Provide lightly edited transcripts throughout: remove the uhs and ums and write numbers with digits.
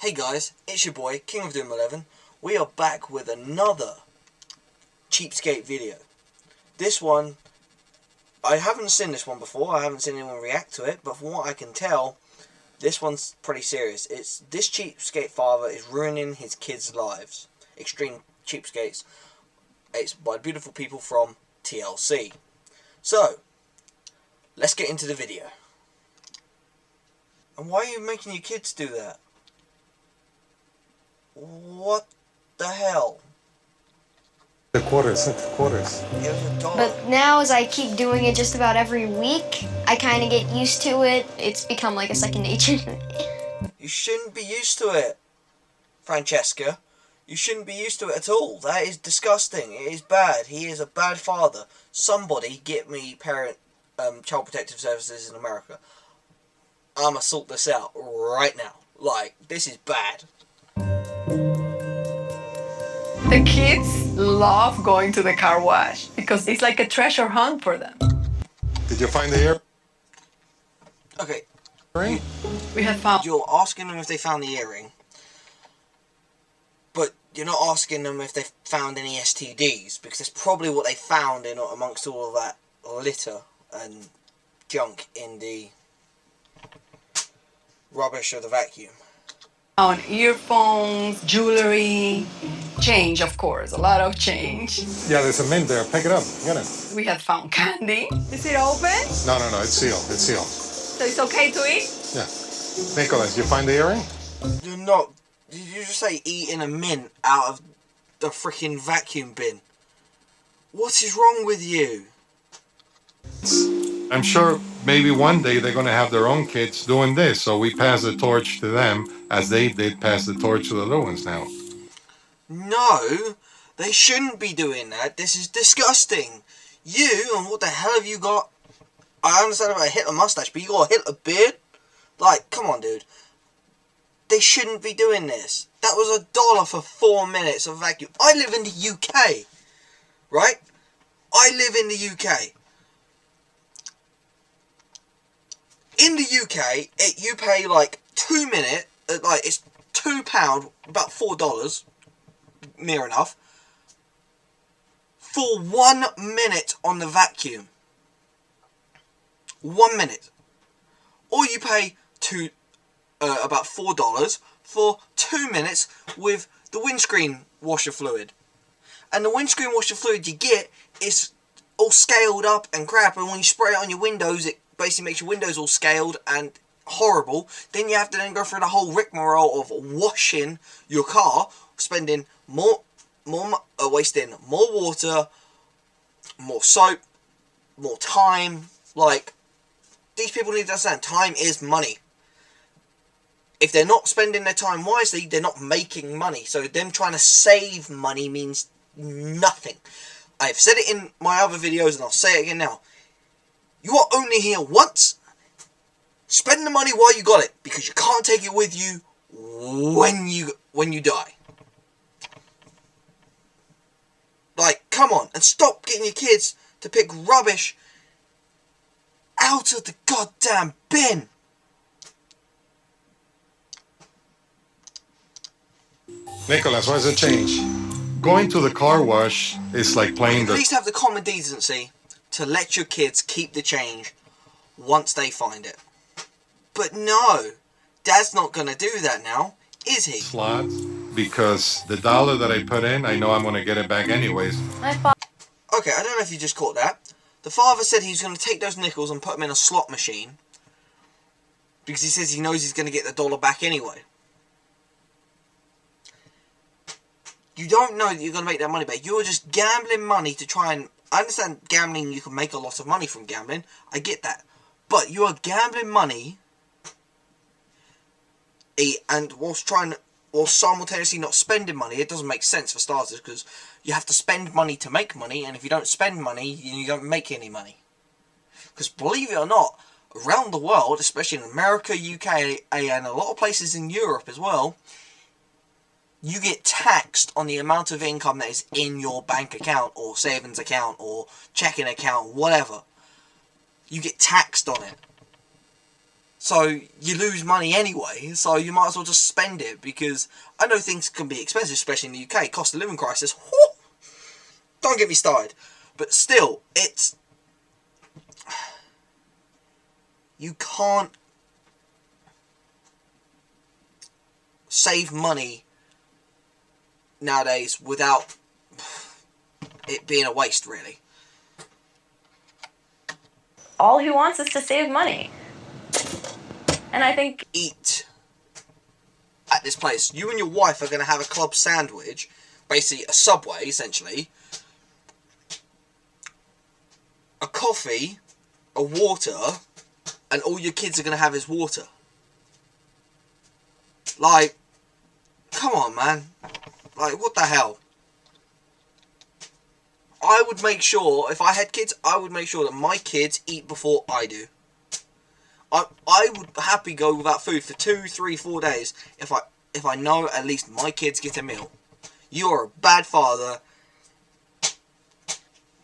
Hey guys, it's your boy, King of Doom 11. We are back with another Cheapskate video. This one, I haven't seen this one before, I haven't seen anyone react to it, but from what I can tell, this one's pretty serious. This cheapskate father is ruining his kids' lives. Extreme Cheapskates. It's by beautiful people from TLC. So, let's get into the video. And why are you making your kids do that? What the hell? The quarters. It was $1. But now as I keep doing it just about every week, I kind of get used to it. It's become like a second nature. You shouldn't be used to it, Francesca. You shouldn't be used to it at all. That is disgusting. It is bad. He is a bad father. Somebody get me child protective services in America. I'ma sort this out right now. Like, this is bad. The kids love going to the car wash because it's like a treasure hunt for them. Did you find the earring? Okay, We have found you're asking them if they found the earring, but you're not asking them if they found any STDs, because that's probably what they found in amongst all of that litter and junk in the rubbish of the vacuum. earphones, jewelry, change, of course, a lot of change. Yeah, there's a mint there. Pick it up. Get it. We have found candy. Is it open? No, it's sealed. It's sealed. So it's okay to eat? Yeah. Nicholas, you find the earring? You're not. Did you just say eating a mint out of the freaking vacuum bin? What is wrong with you? I'm sure maybe one day they're going to have their own kids doing this, so we pass the torch to them as they did pass the torch to the little ones now. No, they shouldn't be doing that. This is disgusting. You, and what the hell have you got? I understand about a Hitler mustache, but you got a Hitler beard? Like, come on, dude. They shouldn't be doing this. That was $1 for 4 minutes of vacuum. I live in the UK, right? I live in the UK. In the UK, you pay like 2 minutes, like it's £2, about $4, near enough, for 1 minute on the vacuum. 1 minute. Or you pay about $4 for 2 minutes with the windscreen washer fluid. And the windscreen washer fluid you get is all scaled up and crap, and when you spray it on your windows, it basically makes your windows all scaled and horrible. Then you have to then go through the whole rigmarole of washing your car, spending wasting more water, more soap, more time. Like, these people need to understand, time is money. If they're not spending their time wisely, they're not making money. So them trying to save money means nothing. I've said it in my other videos and I'll say it again now. You are only here once. Spend the money while you got it, because you can't take it with you when you die. Like, come on, and stop getting your kids to pick rubbish out of the goddamn bin. Nicholas, what's the change? Going to the car wash is like playing At least have the common decency to let your kids keep the change once they find it. But no, Dad's not going to do that now, is he? slot, because the $1 that I put in, I know I'm going to get it back anyways. Okay, I don't know if you just caught that. The father said he's going to take those nickels and put them in a slot machine, because he says he knows he's going to get the $1 back anyway. You don't know that you're going to make that money back. You're just gambling money to try and... I understand gambling, you can make a lot of money from gambling. I get that. But you are gambling money, and whilst simultaneously not spending money. It doesn't make sense for starters, because you have to spend money to make money, and if you don't spend money, you don't make any money. Because believe it or not, around the world, especially in America, UK, and a lot of places in Europe as well, you get taxed on the amount of income that is in your bank account, or savings account, or checking account, whatever. You get taxed on it. So you lose money anyway, so you might as well just spend it, because I know things can be expensive, especially in the UK. Cost of living crisis, whoo, don't get me started. But still, it's... You can't save money nowadays without it being a waste, really. All he wants is to save money. And I think... Eat at this place. You and your wife are going to have a club sandwich, basically a Subway, essentially. A coffee, a water, and all your kids are going to have is water. Like, come on, man. Like, what the hell? I would make sure, if I had kids, I would make sure that my kids eat before I do. I would happily go without food for 2, 3, 4 days if I know at least my kids get a meal. You are a bad father.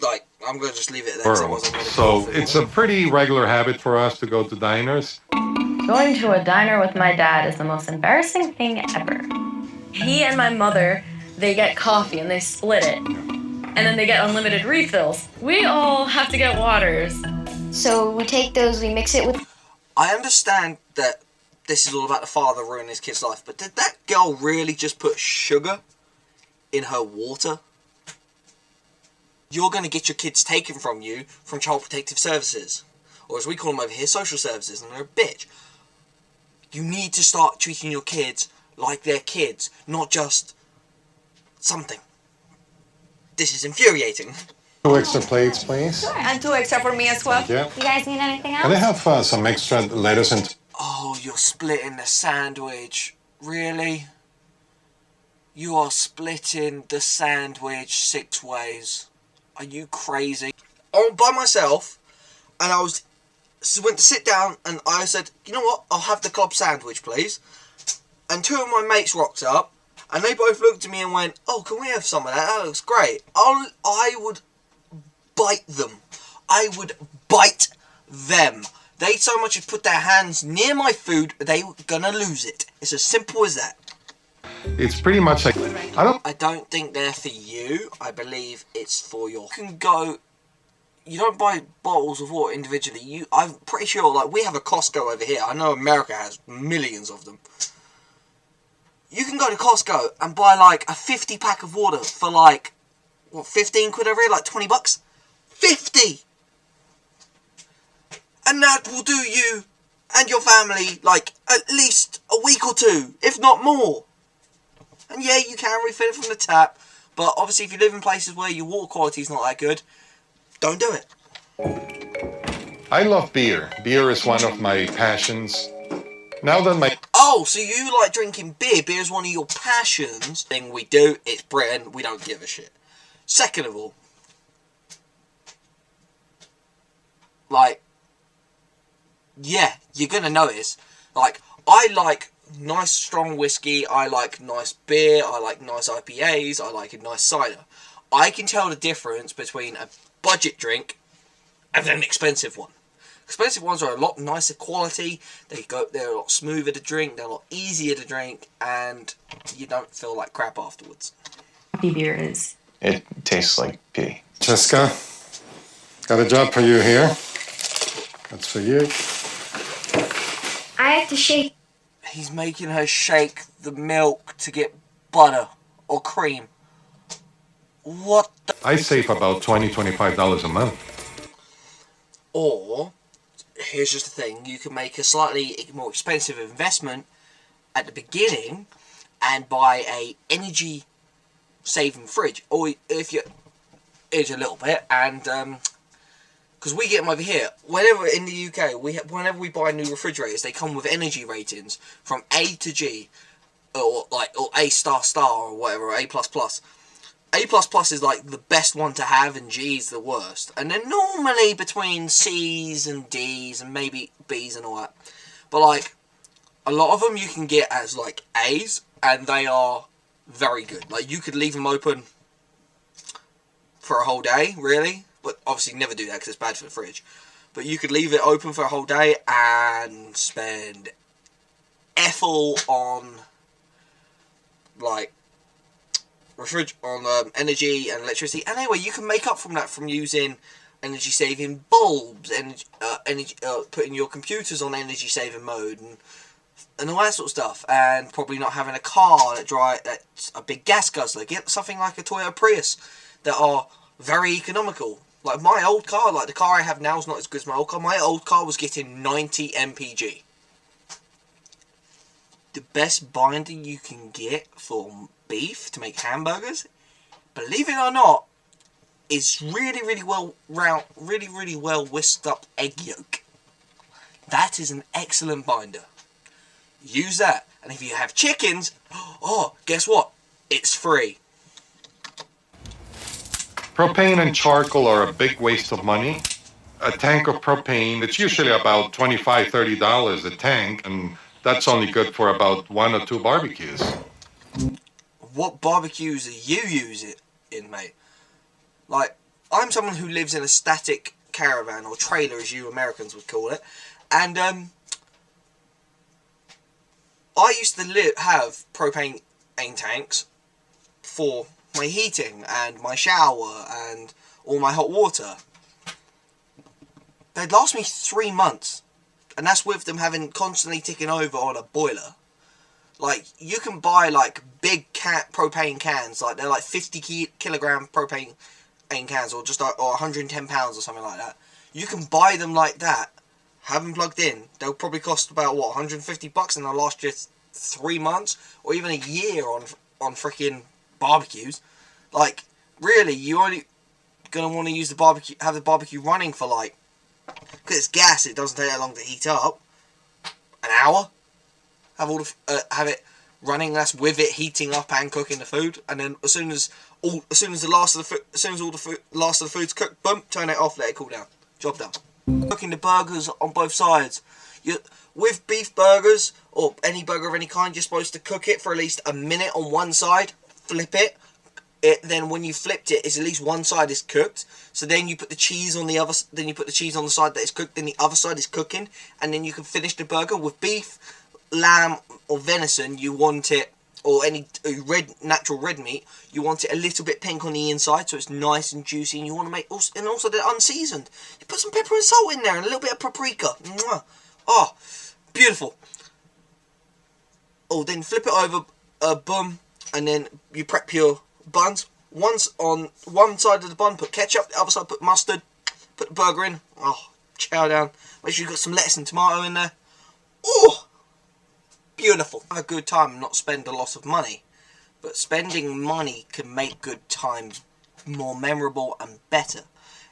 Like, I'm going to just leave it there. So it's a pretty regular habit for us to go to diners. Going to a diner with my dad is the most embarrassing thing ever. He and my mother, they get coffee and they split it. And then they get unlimited refills. We all have to get waters. So we take those, we mix it with... I understand that this is all about the father ruining his kid's life, but did that girl really just put sugar in her water? You're going to get your kids taken from you from Child Protective Services. Or as we call them over here, social services, and they're a bitch. You need to start treating your kids like they're kids, not just something. This is infuriating. 2 extra plates, please. And 2 extra for me as well. Yeah. You guys need anything else? Can I have some extra lettuce and... Oh, you're splitting the sandwich. Really? You are splitting the sandwich 6 ways. Are you crazy? I'm by myself, and I went to sit down, and I said, you know what? I'll have the club sandwich, please. And 2 of my mates rocked up, and they both looked at me and went, oh, can we have some of that? That looks great. I would bite them. I would bite them. They so much as put their hands near my food, they were gonna lose it. It's as simple as that. It's pretty much like... I don't think they're for you. I believe it's for your... You can go... You don't buy bottles of water individually. I'm pretty sure, like, we have a Costco over here. I know America has millions of them. You can go to Costco and buy, like, a 50 pack of water for, like, what, 15 quid over here? Like, 20 bucks? 50! And that will do you and your family, like, at least a week or 2, if not more. And yeah, you can refill it from the tap, but obviously if you live in places where your water quality is not that good, don't do it. I love beer. Beer is one of my passions. Now that my... Oh, so you like drinking beer? Beer is one of your passions. Thing we do, it's Britain, we don't give a shit. Second of all, like, yeah, you're gonna notice, like, I like nice strong whiskey, I like nice beer, I like nice IPAs, I like a nice cider. I can tell the difference between a budget drink and an expensive one. Expensive ones are a lot nicer quality, they're a lot smoother to drink, they're a lot easier to drink, and you don't feel like crap afterwards. Beer is. It tastes like pee. Jessica, got a job for you here. That's for you. I have to shake. He's making her shake the milk to get butter or cream. What the... I save about $20, $25 a month. Or, here's just the thing, you can make a slightly more expensive investment at the beginning and buy a energy saving fridge. Or if you age a little bit, and because we get them over here, whenever in the UK, whenever we buy new refrigerators, they come with energy ratings from A to G, or A star or whatever, or A plus plus. A plus plus is like the best one to have, and G is the worst. And they're normally between C's and D's and maybe B's and all that. But like, a lot of them you can get as like A's, and they are very good. Like, you could leave them open for a whole day, really. But obviously never do that because it's bad for the fridge. But you could leave it open for a whole day and spend effort on like energy and electricity. And anyway, you can make up from that from using energy saving bulbs, putting your computers on energy saving mode, and all that sort of stuff, and probably not having a car that's a big gas guzzler. Get something like a Toyota Prius that are very economical. Like my old car, like the car I have now is not as good as my old car. My old car was getting 90 mpg. The best binder you can get for beef to make hamburgers, believe it or not, is really well whisked up egg yolk. That is an excellent binder. Use that. And if you have chickens, oh, guess what? It's free. Propane and charcoal are a big waste of money. A tank of propane, it's usually about $25, $30 a tank, and that's only good for about 1 or 2 barbecues. What barbecues are you using in, mate? Like, I'm someone who lives in a static caravan, or trailer as you Americans would call it, and I used to have propane tanks for my heating and my shower and all my hot water. They'd last me 3 months, and that's with them having constantly ticking over on a boiler. Like, you can buy like big propane cans, like they're like 50 kilogram propane cans, or just or 110 pounds or something like that. You can buy them like that, have them plugged in. They'll probably cost about what, $150, and they'll last you 3 months or even a year on freaking barbecues. Like, really, you only gonna want to use have the barbecue running for like, because it's gas, it doesn't take that long to heat up. An hour. Have it running. That's with it heating up and cooking the food. And then as soon as all the last of the food's cooked, boom, turn it off, let it cool down. Job done. Cooking the burgers on both sides. With beef burgers or any burger of any kind, you're supposed to cook it for at least a minute on one side. Flip it. Then when you flipped it, it's at least one side is cooked. So then you put the cheese on the other. Then you put the cheese on the side that is cooked. Then the other side is cooking, and then you can finish the burger. With beef, lamb, or venison, you want it, or any natural red meat, you want it a little bit pink on the inside, so it's nice and juicy. And you want to make and also they're unseasoned. You put some pepper and salt in there, and a little bit of paprika. Mwah. Oh, beautiful. Oh, then flip it over, boom, and then you prep your buns. Once on one side of the bun, put ketchup. The other side, put mustard. Put the burger in. Oh, chow down. Make sure you've got some lettuce and tomato in there. Oh, beautiful. Have a good time and not spend a lot of money. But spending money can make good times more memorable and better.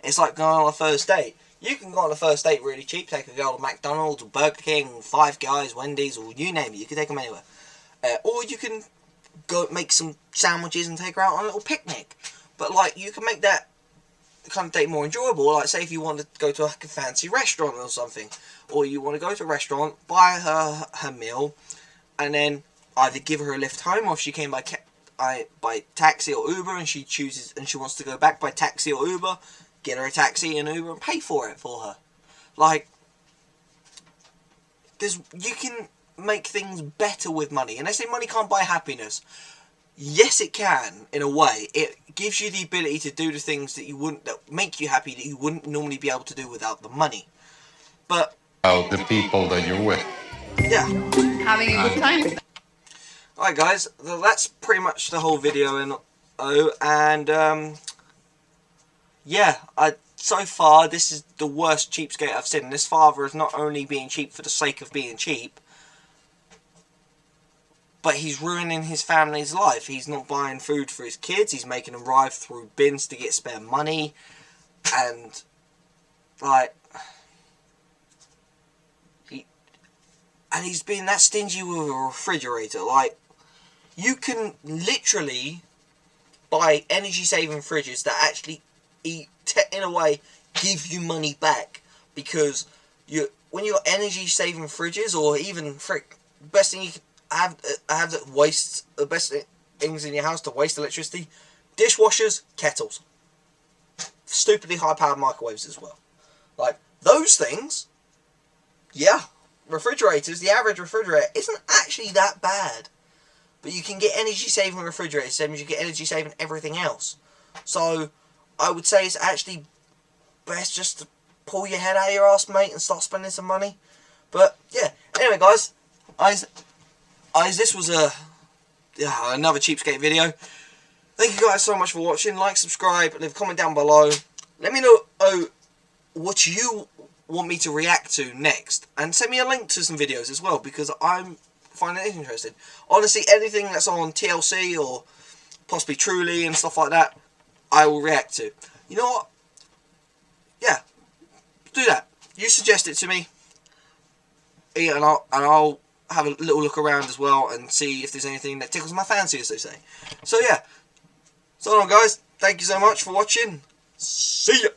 It's like going on a first date. You can go on a first date really cheap. Take a girl to McDonald's or Burger King, Five Guys, Wendy's, or you name it. You can take them anywhere. Or you can go make some sandwiches and take her out on a little picnic. But like, you can make that kind of date more enjoyable. Like, say if you want to go to like a fancy restaurant or something, or you want to go to a restaurant, buy her meal, and then either give her a lift home, or if she came by taxi or Uber and she wants to go back by taxi or Uber, get her a taxi and Uber and pay for it for her. Like, you can make things better with money. And they say money can't buy happiness. Yes, it can, in a way. It gives you the ability to do the things that make you happy that you wouldn't normally be able to do without the money. But About the people that you're with. yeah. Having a good time with them. Alright guys, that's pretty much the whole video, yeah, so far this is the worst cheapskate I've seen. This father is not only being cheap for the sake of being cheap, but he's ruining his family's life. He's not buying food for his kids, he's making them drive through bins to get spare money, and like, he's being that stingy with a refrigerator. Like, you can literally buy energy-saving fridges that actually, in a way, give you money back. Because when you got energy-saving fridges, or even best thing you can have that wastes the best things in your house to waste electricity: dishwashers, kettles, stupidly high-powered microwaves as well. Like, those things, yeah, refrigerators, the average refrigerator isn't actually that bad. But you can get energy saving refrigerators, same as you get energy saving everything else. So I would say it's actually best just to pull your head out of your ass, mate, and start spending some money. But yeah, anyway, guys, this was another cheapskate video. Thank you guys so much for watching. Like, subscribe, leave a comment down below. Let me know what you want me to react to next, and send me a link to some videos as well, because I'm finding it interesting. Honestly, anything that's on TLC or possibly Truly and stuff like that, I will react to. You know what? Yeah, do that. You suggest it to me, yeah, and I'll have a little look around as well and see if there's anything that tickles my fancy, as they say. So yeah, so long, guys. Thank you so much for watching. See ya.